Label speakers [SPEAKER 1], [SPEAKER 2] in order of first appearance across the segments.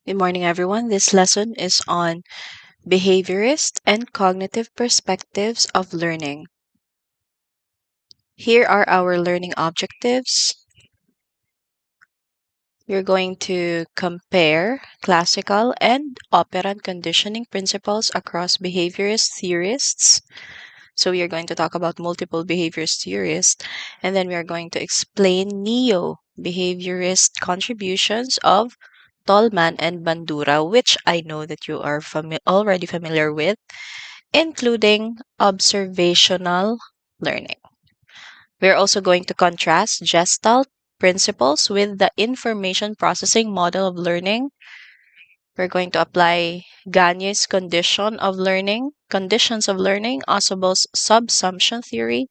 [SPEAKER 1] Good morning, everyone. This lesson is on behaviorist and cognitive perspectives of learning. Here are our learning objectives. We're going to compare classical and operant conditioning principles across behaviorist theorists. So we are going to talk about multiple behaviorist theorists, and then we are going to explain neo-behaviorist contributions of Tolman and Bandura, which I know that you are already familiar with, including observational learning. We're also going to contrast Gestalt principles with the information processing model of learning. We're going to apply Gagne's conditions of learning, Ausubel's subsumption theory,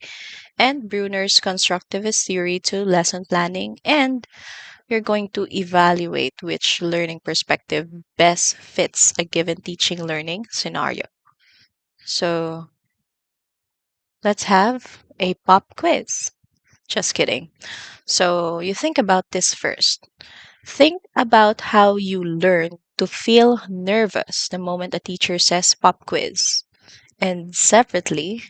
[SPEAKER 1] and Bruner's constructivist theory to lesson planning. And we're going to evaluate which learning perspective best fits a given teaching learning scenario. So let's have a pop quiz. Just kidding. So you think about this first. Think about how you learn to feel nervous the moment a teacher says pop quiz. And separately,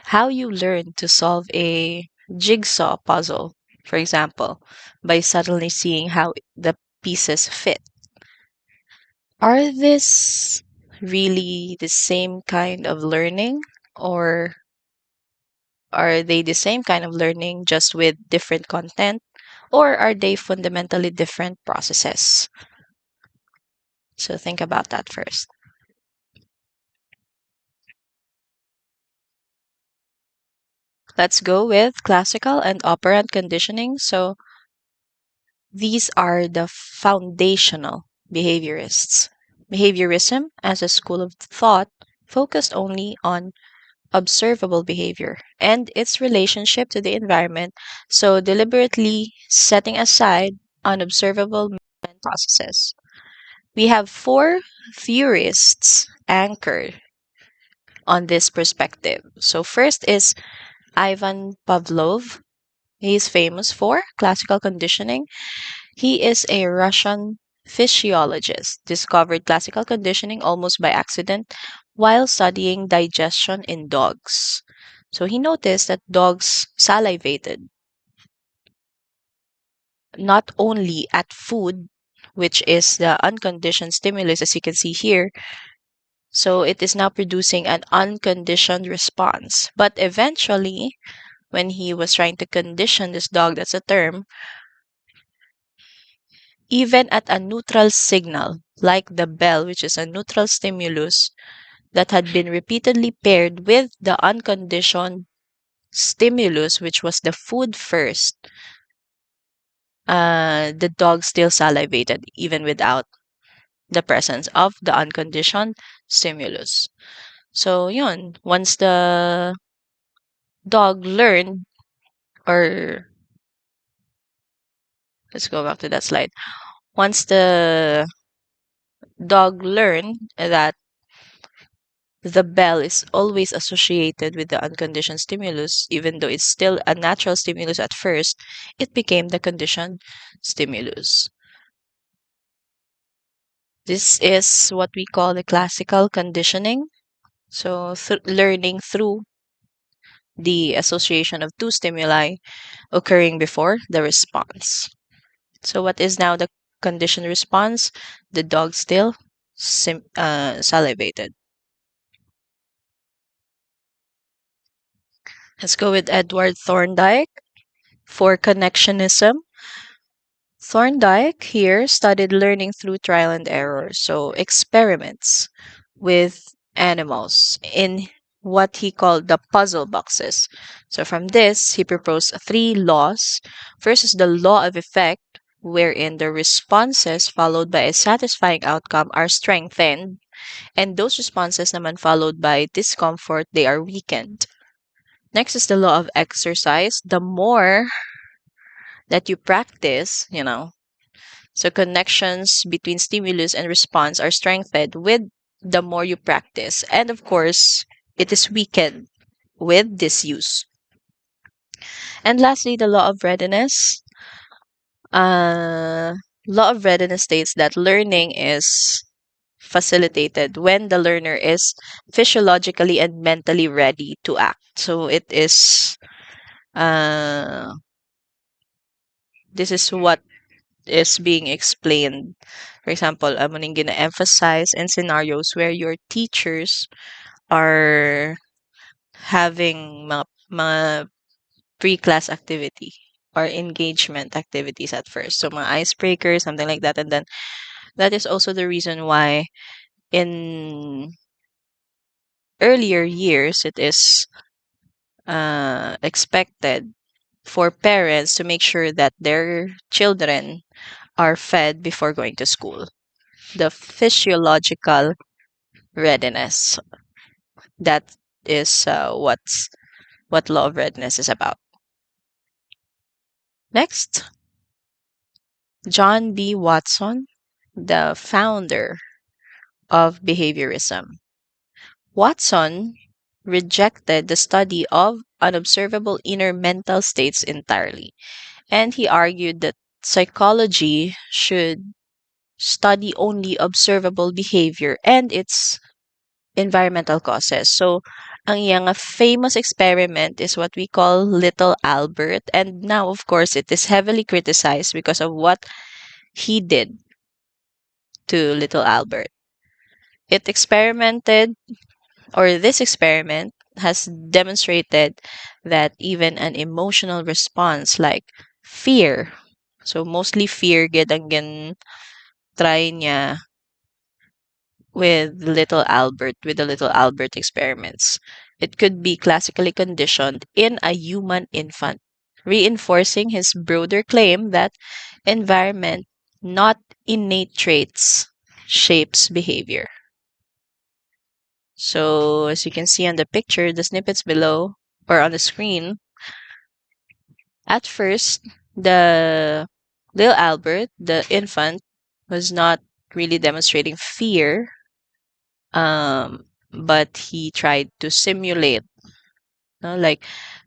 [SPEAKER 1] how you learn to solve a jigsaw puzzle, for example, by suddenly seeing how the pieces fit. Are this really the same kind of learning, or are they the same kind of learning just with different content, or are they fundamentally different processes? So think about that first. Let's go with classical and operant conditioning. So these are the foundational behaviorists. Behaviorism, as a school of thought, focused only on observable behavior and its relationship to the environment, so deliberately setting aside unobservable processes. We have four theorists anchored on this perspective. So, first is Ivan Pavlov. He's famous for classical conditioning. He is a Russian physiologist, discovered classical conditioning almost by accident while studying digestion in dogs. So he noticed that dogs salivated not only at food, which is the unconditioned stimulus, as you can see here. So it is now producing an unconditioned response. But eventually, when he was trying to condition this dog, that's a term, even at a neutral signal, like the bell, which is a neutral stimulus that had been repeatedly paired with the unconditioned stimulus, which was the food first, the dog still salivated even without the presence of the unconditioned stimulus. So, yun, once the dog learned, or let's go back to that slide. Once the dog learned that the bell is always associated with the unconditioned stimulus, even though it's still a natural stimulus at first, it became the conditioned stimulus. This is what we call the classical conditioning. So, learning through the association of two stimuli occurring before the response. So, what is now the conditioned response? The dog still salivated. Let's go with Edward Thorndike for connectionism. Thorndike here studied learning through trial and error, so experiments with animals in what he called the puzzle boxes. So from this, he proposed three laws. First is the law of effect, wherein the responses followed by a satisfying outcome are strengthened, and those responses naman followed by discomfort, they are weakened. Next is the law of exercise. The more that you practice, so connections between stimulus and response are strengthened with the more you practice. And of course, it is weakened with disuse. And lastly, the law of readiness. Uh, Law of readiness states that learning is facilitated when the learner is physiologically and mentally ready to act. So it is uh, this is what is being explained. For example, I'm going to emphasize in scenarios where your teachers are having mga pre-class activity or engagement activities at first. So mga icebreakers, something like that. And then that is also the reason why in earlier years it is expected for parents to make sure that their children are fed before going to school. The physiological readiness. That is what law of readiness is about. Next, John B. Watson, the founder of behaviorism. Watson rejected the study of unobservable inner mental states entirely, and he argued that psychology should study only observable behavior and its environmental causes. So, ang iyang famous experiment is what we call Little Albert, and now, of course, it is heavily criticized because of what he did to Little Albert. It experimented, or this experiment has demonstrated that even an emotional response like fear, so mostly fear, gid ang try niya with the Little Albert experiments. It could be classically conditioned in a human infant, reinforcing his broader claim that environment, not innate traits, shapes behavior. So, as you can see on the picture, the snippets below or on the screen, at first, the little Albert, the infant, was not really demonstrating fear, but he tried to simulate, no, like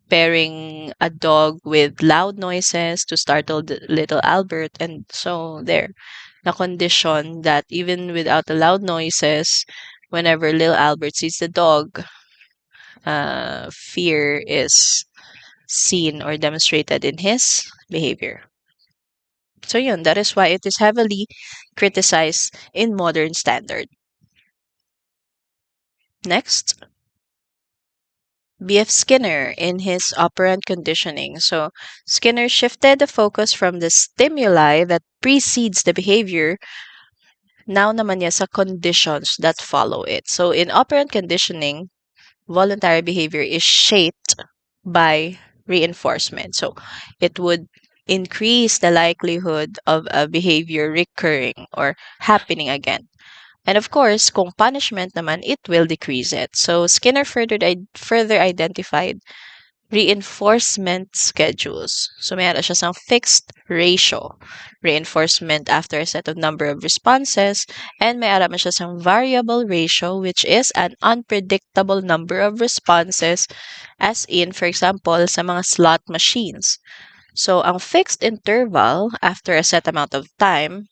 [SPEAKER 1] pairing a dog with loud noises to startle the little Albert, and so there, the condition that even without the loud noises, whenever little Albert sees the dog, fear is seen or demonstrated in his behavior. So yun, that is why it is heavily criticized in modern standard. Next, B.F. Skinner in his operant conditioning. So Skinner shifted the focus from the stimuli that precedes the behavior now naman niya sa conditions that follow it. So in operant conditioning, voluntary behavior is shaped by reinforcement. So it would increase the likelihood of a behavior recurring or happening again. And of course, kung punishment naman, it will decrease it. So Skinner further identified reinforcement schedules. So mayroon siya sang fixed ratio. Reinforcement after a set of number of responses. And mayroon siya sang variable ratio, which is an unpredictable number of responses, as in, for example, sa mga slot machines. So ang fixed interval after a set amount of time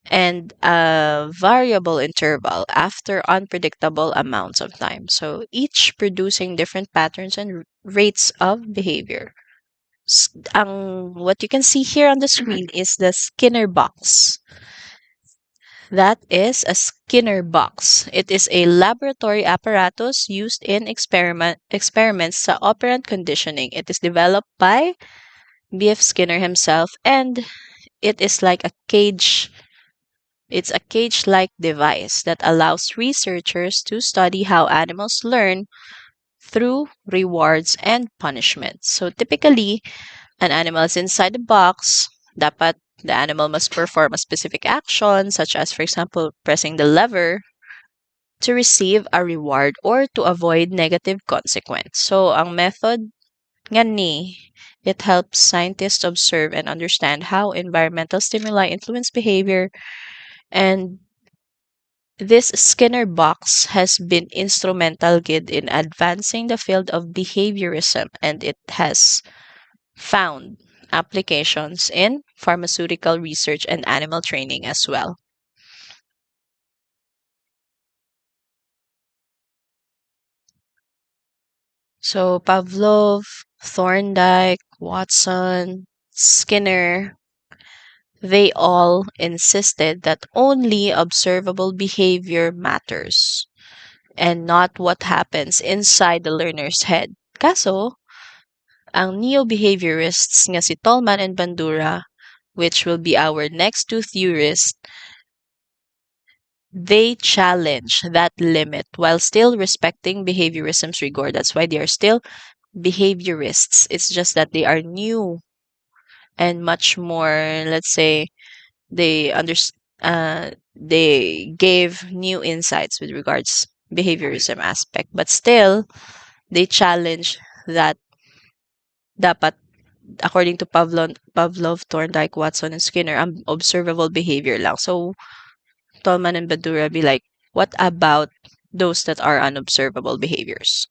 [SPEAKER 1] and a variable interval after unpredictable amounts of time. So each producing different patterns and rates of behavior. What you can see here on the screen is the Skinner box. That is a Skinner box. It is a laboratory apparatus used in experiments sa operant conditioning. It is developed by B.F. Skinner himself, and it is like a cage. It's a cage-like device that allows researchers to study how animals learn through rewards and punishments. So typically, an animal is inside the box. Dapat the animal must perform a specific action, such as, for example, pressing the lever to receive a reward or to avoid negative consequence. So ang method nga ni, it helps scientists observe and understand how environmental stimuli influence behavior. And this Skinner box has been instrumental gid in advancing the field of behaviorism, and it has found applications in pharmaceutical research and animal training as well. So Pavlov, Thorndike, Watson, Skinner, they all insisted that only observable behavior matters and not what happens inside the learner's head. Kaso, ang neo-behaviorists nga si Tolman and Bandura, which will be our next two theorists, they challenge that limit while still respecting behaviorism's rigor. That's why they are still behaviorists. It's just that they are new and much more, let's say, they under they gave new insights with regards behaviorism aspect, but still they challenge that dapat according to Pavlov, Thorndike, Watson, and Skinner, ang observable behavior lang. So Tolman and Badura be like, what about those that are unobservable behaviors?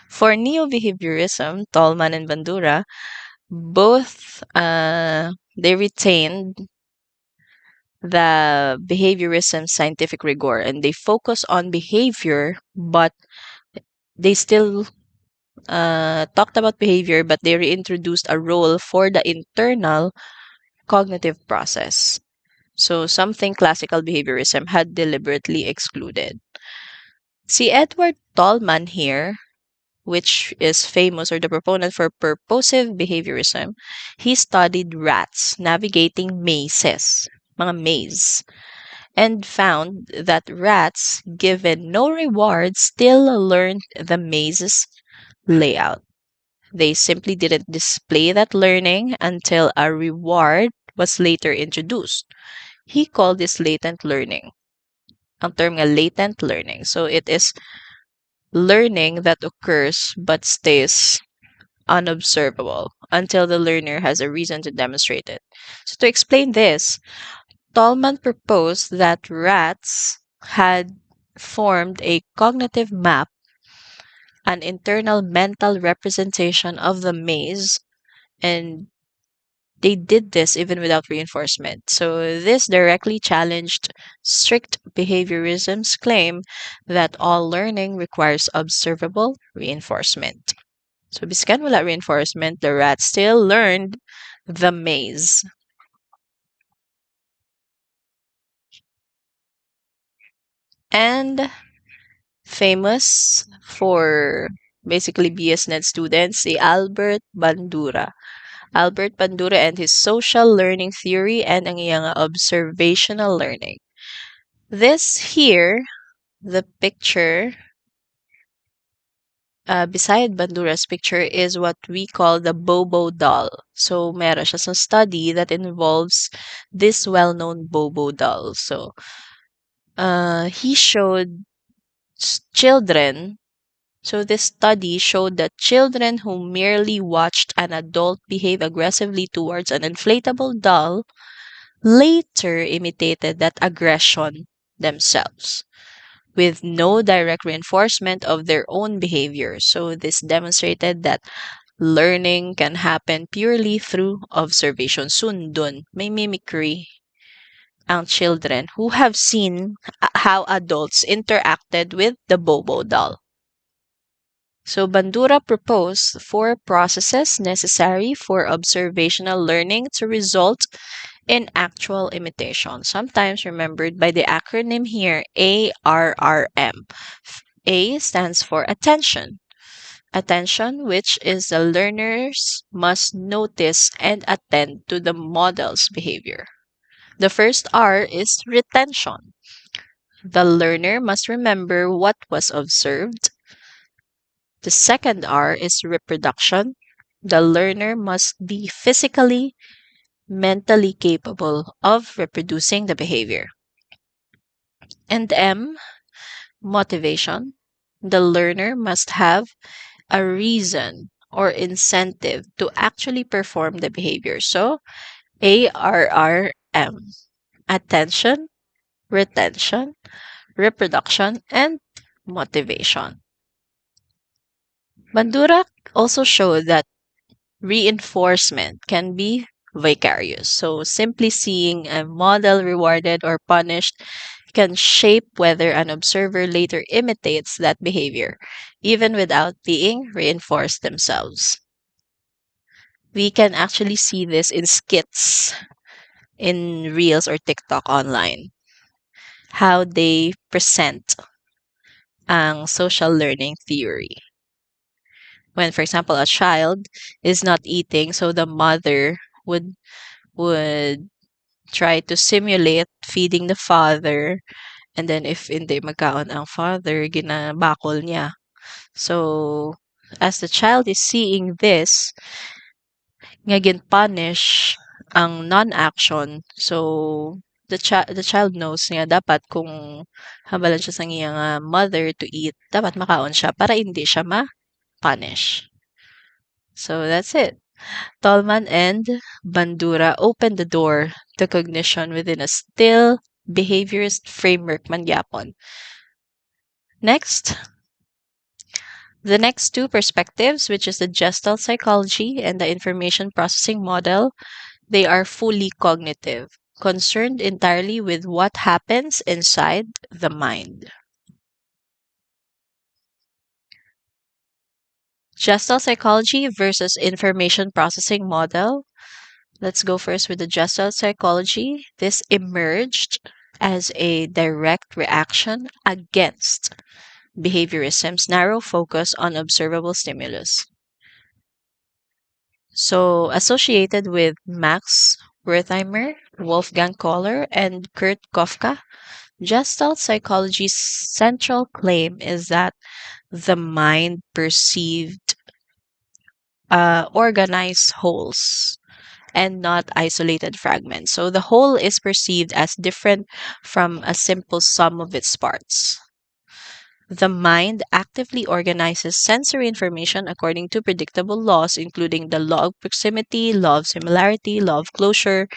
[SPEAKER 1] For neo-behaviorism, Tolman and Bandura, both they retained the behaviorism scientific rigor and they focus on behavior, but they still talked about behavior, but they reintroduced a role for the internal cognitive process. So something classical behaviorism had deliberately excluded. Si Edward Tolman here, which is famous or the proponent for purposive behaviorism, he studied rats navigating mazes, mga maze, and found that rats, given no reward, still learned the maze's layout. They simply didn't display that learning until a reward was later introduced. He called this latent learning. Ang term nga latent learning. So it is learning that occurs but stays unobservable until the learner has a reason to demonstrate it. So to explain this, Tolman proposed that rats had formed a cognitive map, an internal mental representation of the maze, and they did this even without reinforcement. So this directly challenged strict behaviorism's claim that all learning requires observable reinforcement. So biskan wala reinforcement, the rat still learned the maze. And famous for basically BSNet students, si Albert Bandura. Albert Bandura and his social learning theory and ang iyang observational learning. This here, the picture beside Bandura's picture is what we call the Bobo doll. So meron siya sa study that involves this well-known Bobo doll. So he showed children. So this study showed that children who merely watched an adult behave aggressively towards an inflatable doll later imitated that aggression themselves with no direct reinforcement of their own behavior. So this demonstrated that learning can happen purely through observation. Sundon, may mimicry ang children who have seen how adults interacted with the Bobo doll. So Bandura proposed four processes necessary for observational learning to result in actual imitation, sometimes remembered by the acronym here ARRM. A stands for attention. Attention, which is the learners must notice and attend to the model's behavior. The first R is retention. The learner must remember what was observed. The second R is reproduction. The learner must be physically, mentally capable of reproducing the behavior. And M, motivation. The learner must have a reason or incentive to actually perform the behavior. So, ARRM, attention, retention, reproduction, and motivation. Bandura also showed that reinforcement can be vicarious. So, simply seeing a model rewarded or punished can shape whether an observer later imitates that behavior, even without being reinforced themselves. We can actually see this in skits in Reels or TikTok online, how they present ang social learning theory. When, for example, a child is not eating, so the mother would try to simulate feeding the father, and then if hindi magkaon ang father, ginabakol niya. So, as the child is seeing this, nga punish ang non-action. So, the child knows nga dapat kung habalan siya sa iyang mother to eat, dapat makaon siya para hindi siya ma-punish. So, that's it. Tolman and Bandura opened the door to cognition within a still behaviorist framework man gyapon. Next, the next two perspectives, which is the Gestalt psychology and the information processing model, they are fully cognitive, concerned entirely with what happens inside the mind. Gestalt psychology versus information processing model. Let's go first with the Gestalt psychology. This emerged as a direct reaction against behaviorism's narrow focus on observable stimulus. So, associated with Max Wertheimer, Wolfgang Kohler, and Kurt Kofka, Gestalt psychology's central claim is that the mind perceived organized wholes and not isolated fragments. So the whole is perceived as different from a simple sum of its parts. The mind actively organizes sensory information according to predictable laws, including the law of proximity, law of similarity, law of closure,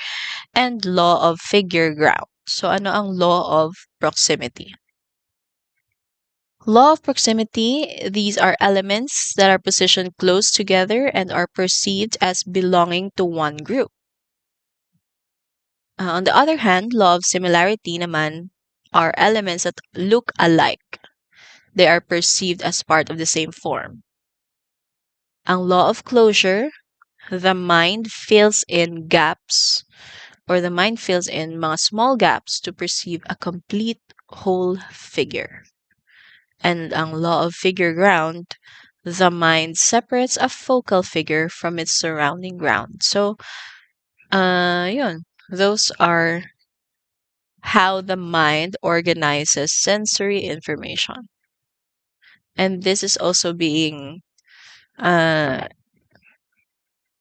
[SPEAKER 1] and law of figure ground. So ano ang law of proximity? Law of proximity, these are elements that are positioned close together and are perceived as belonging to one group. On the other hand, law of similarity naman are elements that look alike. They are perceived as part of the same form. Ang law of closure, the mind fills in gaps or the mind fills in mga small gaps to perceive a complete whole figure. And ang law of figure ground, the mind separates a focal figure from its surrounding ground. So, yun. Those are how the mind organizes sensory information. And this is also being uh,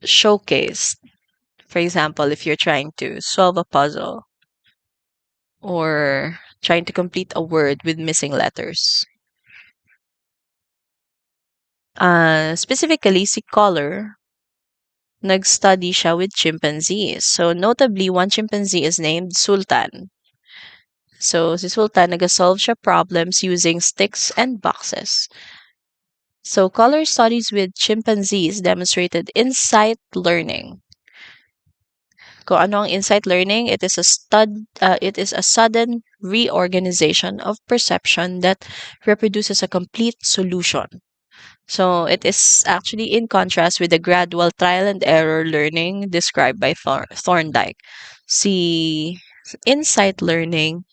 [SPEAKER 1] showcased. For example, if you're trying to solve a puzzle or trying to complete a word with missing letters. Specifically, si Collar, nag-study siya with chimpanzees. So, notably, one chimpanzee is named Sultan. So, si Sultan, nag-solve siya problems using sticks and boxes. So, Collar studies with chimpanzees demonstrated insight learning. Kung ano ang insight learning, it is a sudden reorganization of perception that reproduces a complete solution. So it is actually in contrast with the gradual trial and error learning described by Thorndike. See, insight learning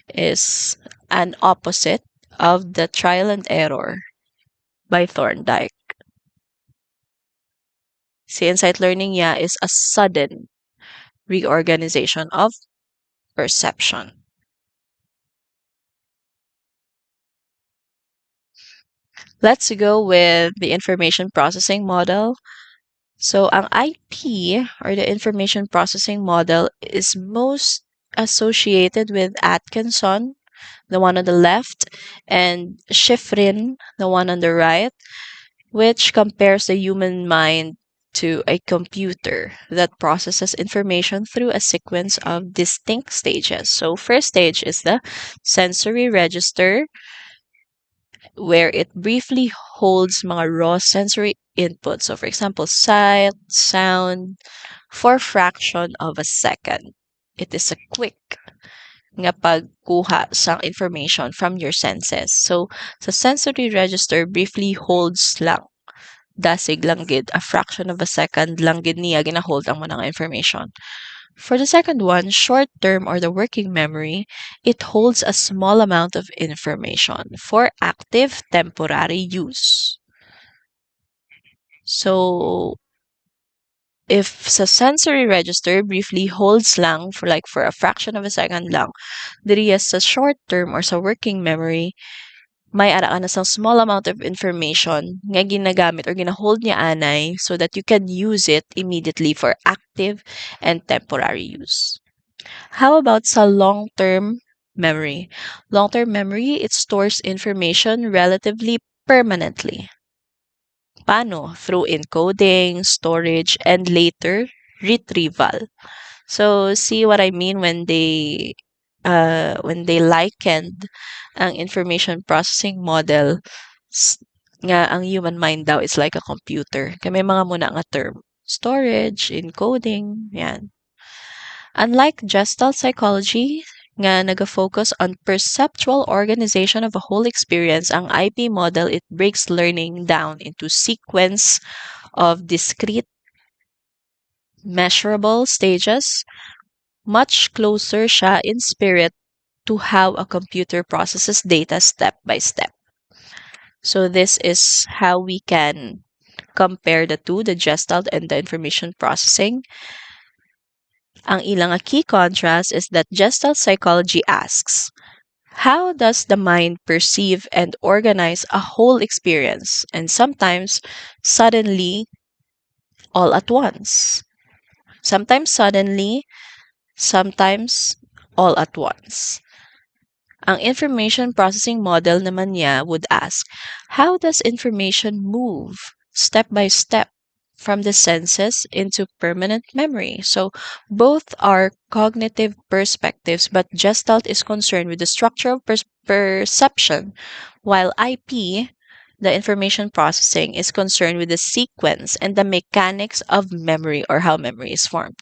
[SPEAKER 1] is an opposite of the trial and error by Thorndike. See, insight learning, yeah, is a sudden reorganization of perception. Let's go with the information processing model. So, ang IP or the information processing model is most associated with Atkinson, the one on the left, and Schifrin, the one on the right, which compares the human mind to a computer that processes information through a sequence of distinct stages. So, first stage is the sensory register, where it briefly holds mga raw sensory inputs. So, for example, sight, sound, for fraction of a second. It is a quick nga pagkuha sa information from your senses. So, sa sensory register, briefly holds lang. Dasig lang gid, a fraction of a second lang gid niya ginahold ang mga information. For the second one, short term or the working memory, it holds a small amount of information for active temporary use. So, if sa sensory register briefly holds lang for a fraction of a second lang, diri sa short term or sa working memory, may ara ka na sa small amount of information nga ginagamit or ginahold niya anay so that you can use it immediately for active and temporary use. How about sa long-term memory? Long-term memory, it stores information relatively permanently. Paano? Through encoding, storage, and later retrieval. So, see what I mean when they likened ang information processing model nga ang human mind daw is like a computer. Kaya may mga muna nga term. Storage, encoding, yan. Unlike Gestalt psychology, nga nag-focus on perceptual organization of a whole experience, ang IP model, it breaks learning down into sequence of discrete, measurable stages, much closer siya in spirit to how a computer processes data step by step. So this is how we can compare the two, the Gestalt and the information processing. Ang ilang key contrast is that Gestalt psychology asks, how does the mind perceive and organize a whole experience, and sometimes suddenly, all at once? Sometimes suddenly, sometimes all at once. Ang information processing model naman niya would ask, how does information move step by step from the senses into permanent memory? So both are cognitive perspectives, but Gestalt is concerned with the structure of perception, while IP, the information processing, is concerned with the sequence and the mechanics of memory or how memory is formed.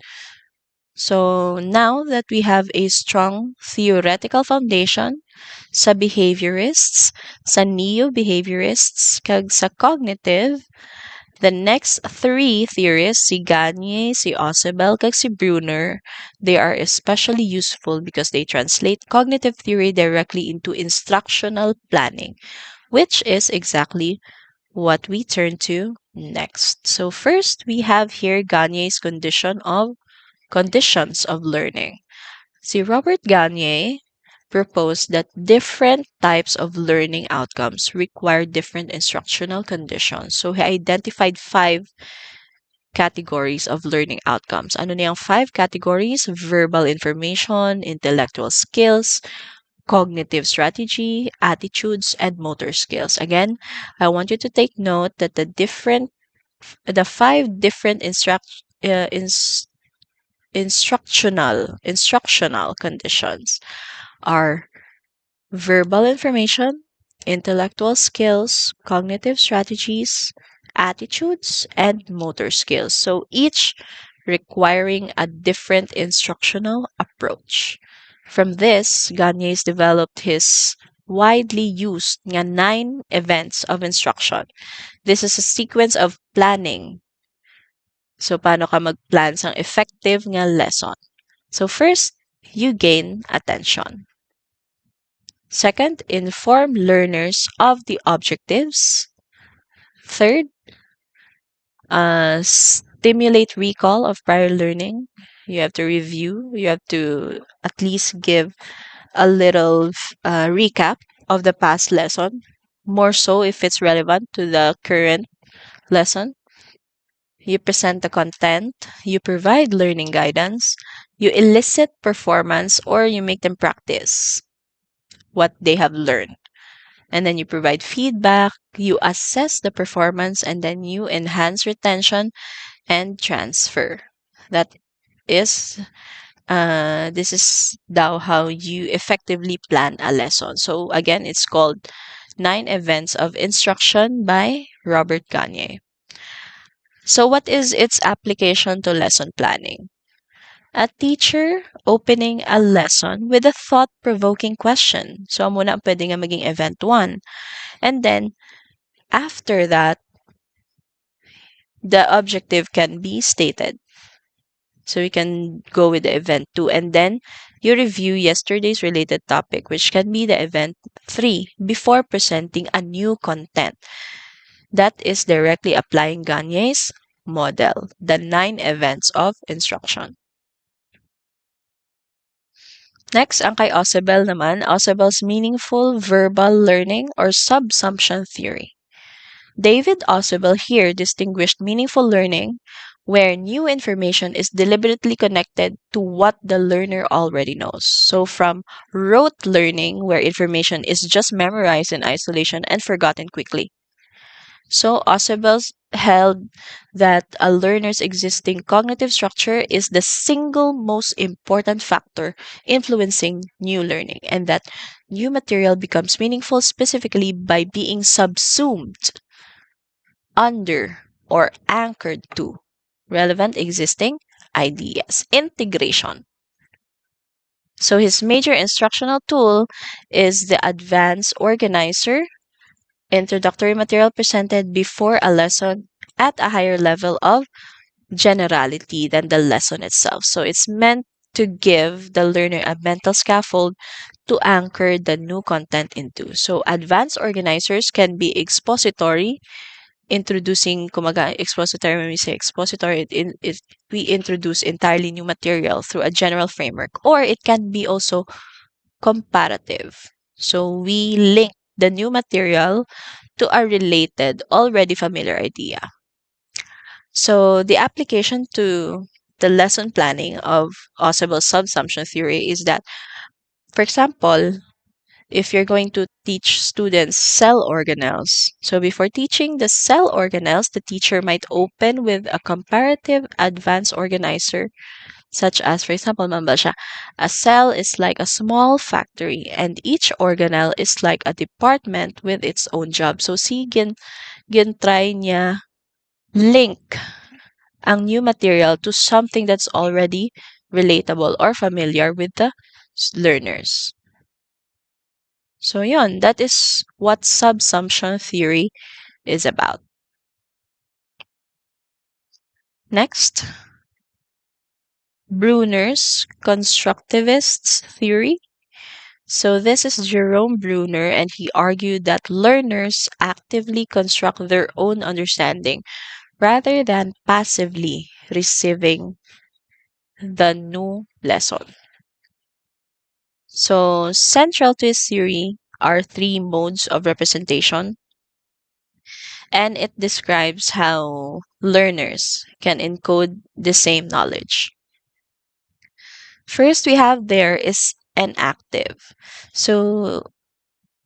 [SPEAKER 1] So now that we have a strong theoretical foundation sa behaviorists, sa neo-behaviorists, kag sa cognitive, the next three theorists, si Gagne, si Ausubel, kag si Brunner, they are especially useful because they translate cognitive theory directly into instructional planning, which is exactly what we turn to next. So first, we have here Gagne's conditions of learning. Si Robert Gagne proposed that different types of learning outcomes require different instructional conditions. So he identified 5 categories of learning outcomes. Ano na yung 5 categories? Verbal information, intellectual skills, cognitive strategy, attitudes, and motor skills. Again, I want you to take note that the 5 different instructional conditions are verbal information, intellectual skills, cognitive strategies, attitudes, and motor skills. So each requiring a different instructional approach. From this, Gagne's developed his widely used nga 9 events of instruction. This is a sequence of planning. So, paano ka mag-plan sang effective nga lesson? So, first, you gain attention. Second, inform learners of the objectives. Third, stimulate recall of prior learning. You have to review. You have to at least give a little recap of the past lesson, more so if it's relevant to the current lesson. You present the content, you provide learning guidance, you elicit performance, or you make them practice what they have learned. And then you provide feedback, you assess the performance, and then you enhance retention and transfer. That is, this is now how you effectively plan a lesson. So again, it's called Nine Events of Instruction by Robert Gagne. So, what is its application to lesson planning? A teacher opening a lesson with a thought-provoking question. So, muna pwede nga maging event 1. And then, after that, the objective can be stated. So, you can go with the event 2. And then, you review yesterday's related topic, which can be the event 3, before presenting a new content. That is directly applying Gagne's model, the 9 events of instruction. Next, ang kay Ausubel naman, Ausubel's meaningful verbal learning or subsumption theory. David Ausubel here distinguished meaningful learning where new information is deliberately connected to what the learner already knows. So from rote learning where information is just memorized in isolation and forgotten quickly. So Ausubel held that a learner's existing cognitive structure is the single most important factor influencing new learning, and that new material becomes meaningful specifically by being subsumed under or anchored to relevant existing ideas. Integration. So his major instructional tool is the Advanced Organizer, introductory material presented before a lesson at a higher level of generality than the lesson itself. So it's meant to give the learner a mental scaffold to anchor the new content into. So advanced organizers can be expository, introducing, kumaga, expository, when we say expository, we introduce entirely new material through a general framework, or it can be also comparative. So we link the new material to a related, already familiar idea. So the application to the lesson planning of Ausubel subsumption theory is that, for example, if you're going to teach students cell organelles, so before teaching the cell organelles, the teacher might open with a comparative advanced organizer, such as, for example, mambal siya, a cell is like a small factory and each organelle is like a department with its own job. So try niya link ang new material to something that's already relatable or familiar with the learners. So yun, that is what subsumption theory is about. Next, Bruner's constructivist theory. So this is Jerome Bruner, and he argued that learners actively construct their own understanding rather than passively receiving the new lesson. So central to his theory are three modes of representation, and it describes how learners can encode the same knowledge. First, we have there is enactive. So,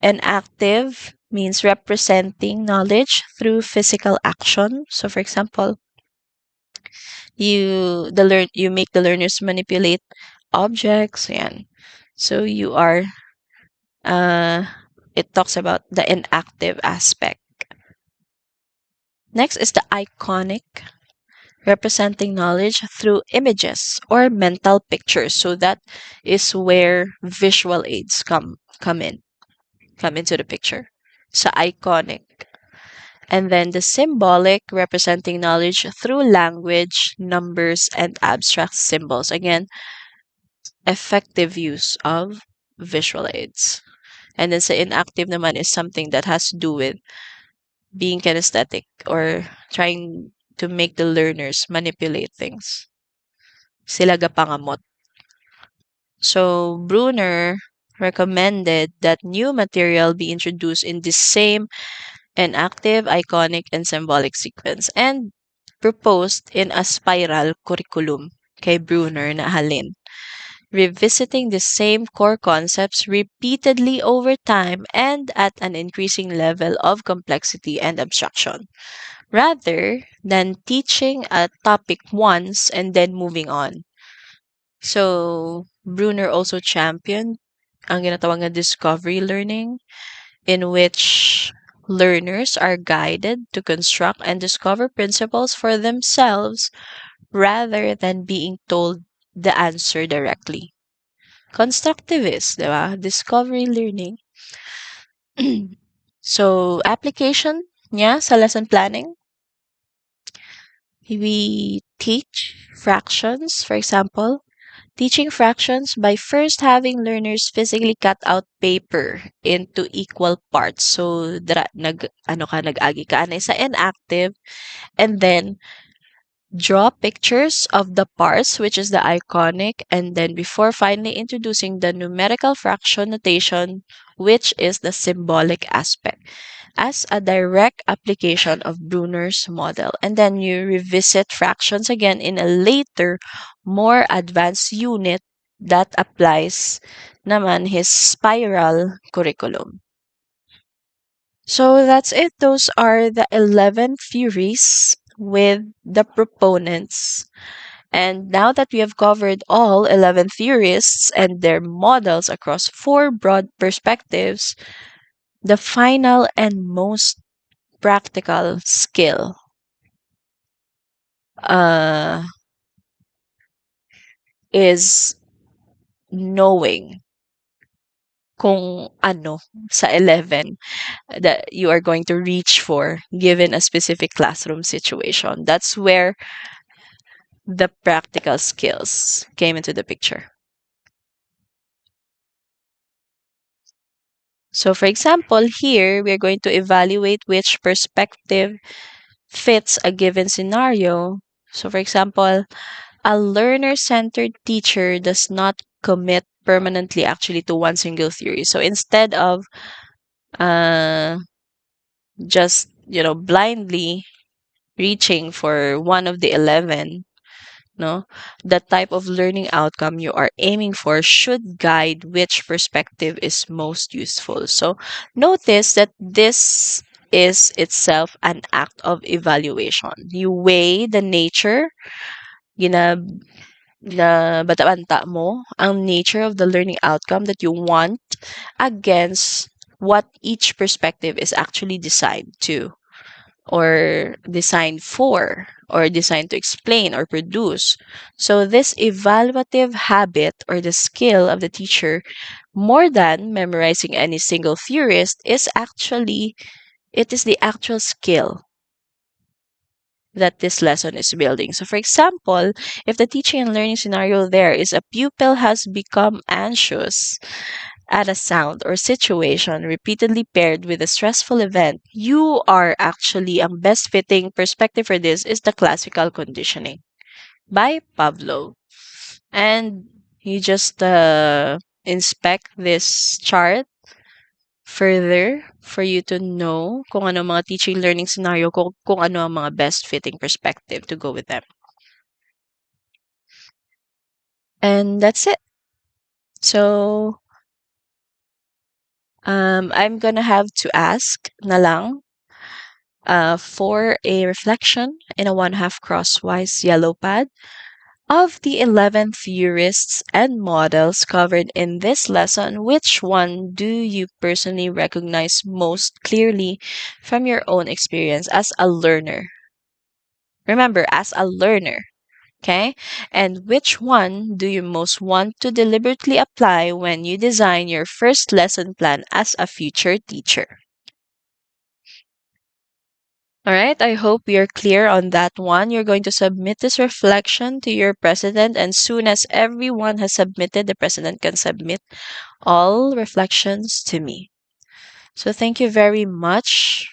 [SPEAKER 1] enactive means representing knowledge through physical action. So, for example, you make the learners manipulate objects. Yan. So you are it talks about the inactive aspect. Next is the iconic, representing knowledge through images or mental pictures. So that is where visual aids come into the picture. So iconic. And then the symbolic, representing knowledge through language, numbers, and abstract symbols. Again, effective use of visual aids. And then sa inactive naman is something that has to do with being kinesthetic or trying to make the learners manipulate things. Sila gapangamot. So Bruner recommended that new material be introduced in the same enactive, iconic, and symbolic sequence and proposed in a spiral curriculum kay Bruner na halin, revisiting the same core concepts repeatedly over time and at an increasing level of complexity and abstraction, rather than teaching a topic once and then moving on. So, Bruner also championed ang ginatawag na discovery learning, in which learners are guided to construct and discover principles for themselves rather than being told the answer directly. Constructivist, di ba? Discovery learning. So, application niya sa lesson planning, we teach fractions, for example. Teaching fractions by first having learners physically cut out paper into equal parts. So, nag-agi ka, na isa inactive, and then draw pictures of the parts, which is the iconic, and then before finally introducing the numerical fraction notation, which is the symbolic aspect, as a direct application of Brunner's model. And then you revisit fractions again in a later, more advanced unit that applies naman his spiral curriculum. So that's it. Those are the 11 theories with the proponents. And now that we have covered all 11 theorists and their models across four broad perspectives, the final and most practical skill uh, is knowing kung ano sa 11 that you are going to reach for given a specific classroom situation. That's where the practical skills came into the picture. So, for example, here we're going to evaluate which perspective fits a given scenario. So, for example, a learner centered teacher does not commit permanently actually to one single theory. So, instead of uh, just, blindly reaching for one of the 11, no, the type of learning outcome you are aiming for should guide which perspective is most useful. So notice that this is itself an act of evaluation. You weigh the nature, gina na bata-banta mo, ang nature of the learning outcome that you want against what each perspective is actually designed to, or designed for, or designed to explain or produce. So this evaluative habit or the skill of the teacher, more than memorizing any single theorist, it is the actual skill that this lesson is building. So for example, if the teaching and learning scenario there is a pupil has become anxious at a sound or situation repeatedly paired with a stressful event, you are actually ang best fitting perspective for this is the classical conditioning by Pavlov. And you just inspect this chart further for you to know kung ano mga teaching learning scenario, kung ano ang mga best fitting perspective to go with them. And that's it. So, I'm gonna have to ask na lang for a reflection in a 1/2 crosswise yellow pad of the 11 theorists and models covered in this lesson. Which one do you personally recognize most clearly from your own experience as a learner? Remember, as a learner, okay? And which one do you most want to deliberately apply when you design your first lesson plan as a future teacher? All right, I hope you're clear on that one. You're going to submit this reflection to your president, and soon as everyone has submitted, the president can submit all reflections to me. So, thank you very much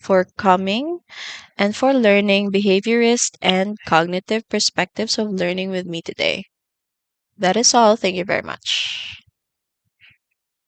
[SPEAKER 1] for coming and for learning behaviorist and cognitive perspectives of learning with me today. That is all. Thank you very much.